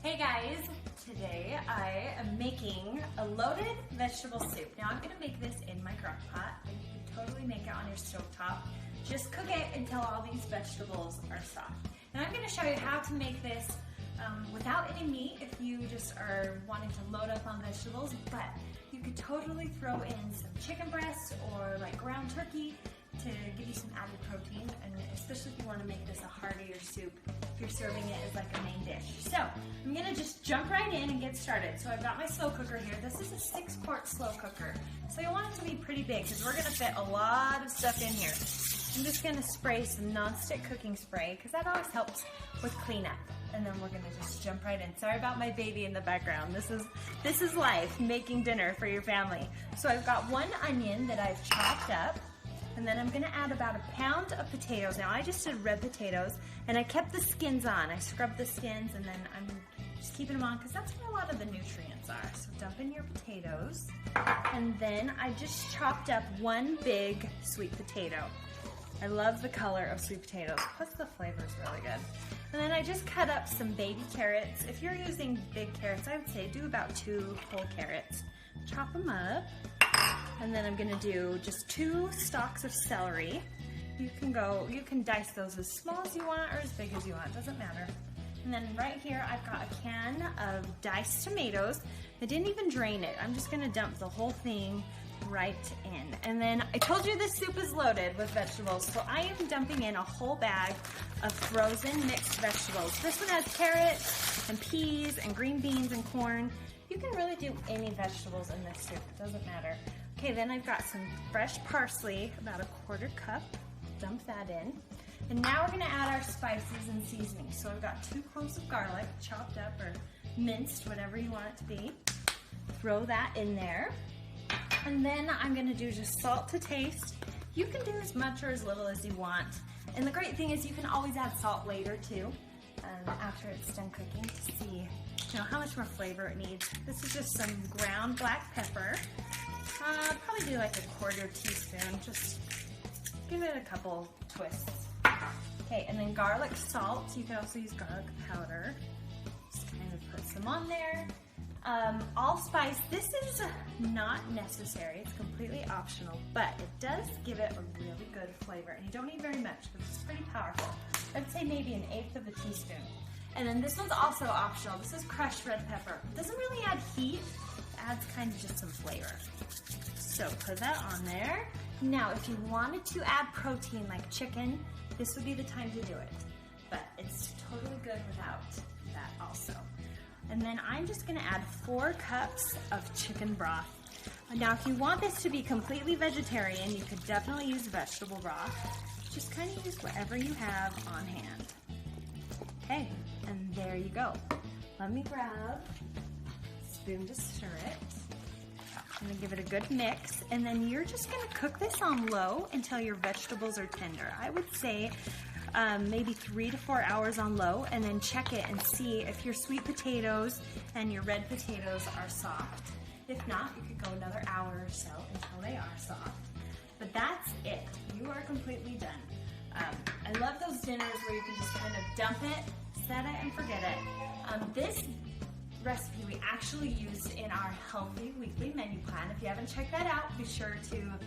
Hey guys, today I am making a loaded vegetable soup. Now I'm going to make this in my crock pot, but you can totally make it on your stovetop. Just cook it until all these vegetables are soft. And I'm going to show you how to make this without any meat if you just are wanting to load up on vegetables, but you could totally throw in some chicken breast or like ground turkey to give you some added protein, and especially if you want to make this a heartier soup if you're serving it as like a main dish. So I'm gonna just jump right in and get started. So I've got my slow cooker here. This is a 6-quart slow cooker. So you want it to be pretty big because we're gonna fit a lot of stuff in here. I'm just gonna spray some non-stick cooking spray because that always helps with cleanup. And then we're gonna just jump right in. Sorry about my baby in the background. This is life, making dinner for your family. So I've got 1 onion that I've chopped up. And then I'm gonna add about 1 pound of potatoes. Now I just did red potatoes and I kept the skins on. I scrubbed the skins and then I'm just keeping them on because that's where a lot of the nutrients are. So dump in your potatoes. And then I just chopped up 1 big sweet potato. I love the color of sweet potatoes, plus the flavor is really good. And then I just cut up some baby carrots. If you're using big carrots, I would say do about 2 whole carrots. Chop them up. And then I'm gonna do just 2 stalks of celery. You can dice those as small as you want or as big as you want, doesn't matter. And then right here I've got a can of diced tomatoes. I didn't even drain it. I'm just gonna dump the whole thing right in. And then I told you this soup is loaded with vegetables, so I am dumping in a whole bag of frozen mixed vegetables. This one has carrots and peas and green beans and corn. You can really do any vegetables in this soup, it doesn't matter. Okay, then I've got some fresh parsley, about 1/4 cup. Dump that in. And now we're gonna add our spices and seasonings. So I've got 2 cloves of garlic, chopped up or minced, whatever you want it to be. Throw that in there. And then I'm gonna do just salt to taste. You can do as much or as little as you want. And the great thing is you can always add salt later too, after it's done cooking, to see how much more flavor it needs. This is just some ground black pepper. Probably do like 1/4 teaspoon, just give it a couple twists. Okay, and then garlic salt. You can also use garlic powder. Just kind of put some on there. Allspice, this is not necessary, it's completely optional, but it does give it a really good flavor, and you don't need very much because it's pretty powerful. I'd say maybe 1/8 of a teaspoon. And then this one's also optional. This is crushed red pepper. It doesn't really add heat, it adds kind of just some flavor. So put that on there. Now, if you wanted to add protein like chicken, this would be the time to do it. But it's totally good without that also. And then I'm just gonna add 4 cups of chicken broth. Now, if you want this to be completely vegetarian, you could definitely use vegetable broth. Just kind of use whatever you have on hand. Okay, and there you go. Let me grab a spoon to stir it. I'm gonna give it a good mix, and then you're just gonna cook this on low until your vegetables are tender. I would say maybe 3 to 4 hours on low, and then check it and see if your sweet potatoes and your red potatoes are soft. If not, you could go another hour or so until they are soft. But that's it. You are completely done. I love those dinners where you can just kind of dump it, set it, and forget it. This recipe we actually used in our healthy weekly menu plan. If you haven't checked that out, be sure to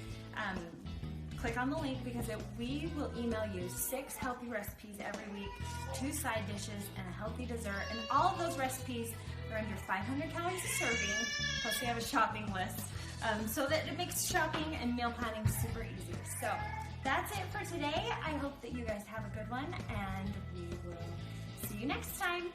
click on the link because we will email you 6 healthy recipes every week, 2 side dishes, and a healthy dessert. And all of those recipes are under 500 calories a serving, plus we have a shopping list, so that it makes shopping and meal planning super easy. So that's it for today. I hope that you guys have a good one, and we will see you next time.